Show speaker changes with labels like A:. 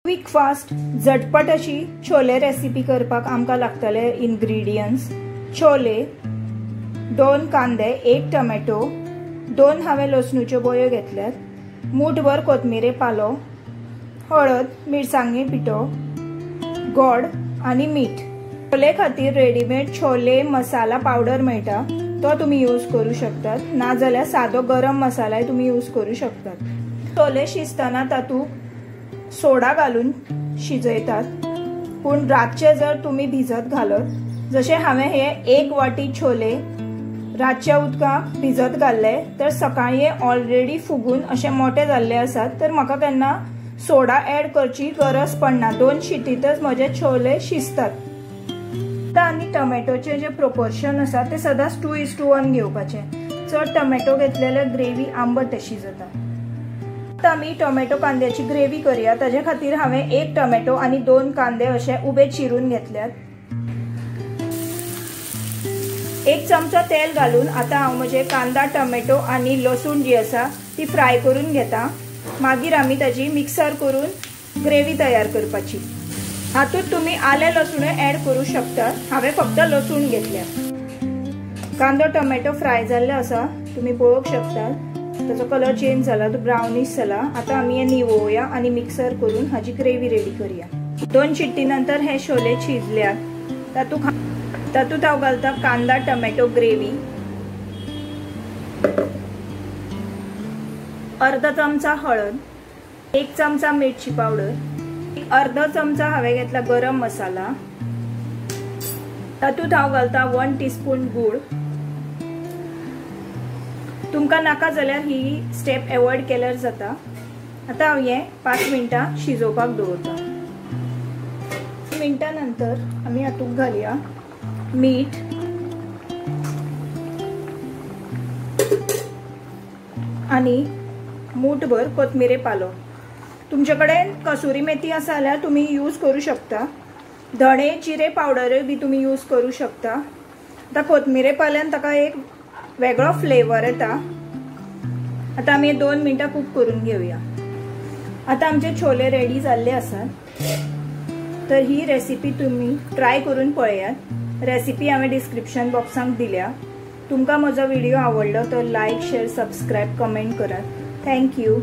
A: Quick fast झटपट अशी chole recipe करपाक आमकां लागतले इंग्रेडियंट्स छोले 2 कांदे 1 टोमॅटो 2 हांवें लसणूच्यो बोयो घेतल्यात मूठभर कोथमिरे पालो हळद मिरसांगे पिठो गोड आनी मीठ। छोले खातीर रेडीमेड छोले मसाला पावडर मेळटा तो तुम्ही यूज करू शकतात नाजाल्यार सादो गरम मसालाय तुम्ही यूज करू शकतात। छोले शिजतना तातूंत सोडा घालून शिजयतात पूण रातचे जर तुम्ही भिजत घालत जशे हांवें हे 1 वाटी छोले रातच्या उदकांत भिजत घाल्ले तर सकाळी ऑलरेडी फुगून अशे मोठे जाल्ले आसात तर म्हाका केन्ना सोडा ऍड करची गरज पडना 2 शिटीतच म्हजे छोले शिजतात। आनी टोमॅटोचे जे प्रोपोर्शन आसा ते सदांच 2:1 घेवपाचे चड टोमॅटो घेतलेले ग्रेवी आंबट अशी जाता। आता आमी टोमॅटो कांद्याची ग्रेवी करूया ताजे खातीर हांवें 1 टोमॅटो आनी 2 कांदे अशे उबे चिरून घेतल्यात। 1 चमचो तेल घालून आता हांव म्हजे कांदा टोमॅटो आनी लसूण जी आसा ती फ्राय करून घेता मागीर आमी ताजी मिक्सर करून ग्रेवी तयार करपाची। हातूंत तुम्ही आले लसूण ऍड करू शकता हांवें फक्त लसूण घेतल्या। कांदो टोमॅटो फ्राय जाल्ले आसा तुम्ही पळोवंक शकता ताचो कलर चेंज जाला तो ब्राउनिश जाला। आता आमी हे निवळुया आनी मिक्सर करून हाजी ग्रेवी रेडी करूया। 2 शिट्टी नंतर हे छोले शिजल्यात तातूंत हांव घालता कांदा टोमॅटो ग्रेवी अर्धा चमचा हळद 1 चमचा मिरची पावडर अर्धा चमचा हांवें घेतला गरम मसाला तातूंत हांव घालता 1 टीस्पून गूळ तुमकां नाका जाल्यार ही स्टेप अवॉइड केल्यार जाता। आता हांव हे 5 मिनटां शिजोवपाक दवरता। 5 मिनटां नंतर आमी हातूंत घालया मीठ आनी मूठभर कोथमिरे पालो तुमचे कडेन कसुरी मेथी आसा जाल्यार तुम्ही यूज करू शकता धणे जिरे पावडर बी तुम्ही यूज करू शकता। आता कोथमिरे पाल्यान ताका एक वेगळो फ्लेवर येता। आता आमी 2 मिनटां कुक करून घेवया। आता आमचे छोले रेडी जाल्ले आसात तर ही रेसिपी तुम्ही ट्राय करून पळयात। रेसिपी हांवें डिस्क्रिप्शन बॉक्सांत दिल्या। तुमकां म्हजो व्हिडिओ आवडलो तर लाईक शेअर सबस्क्राईब कमेंट करात। Thank you.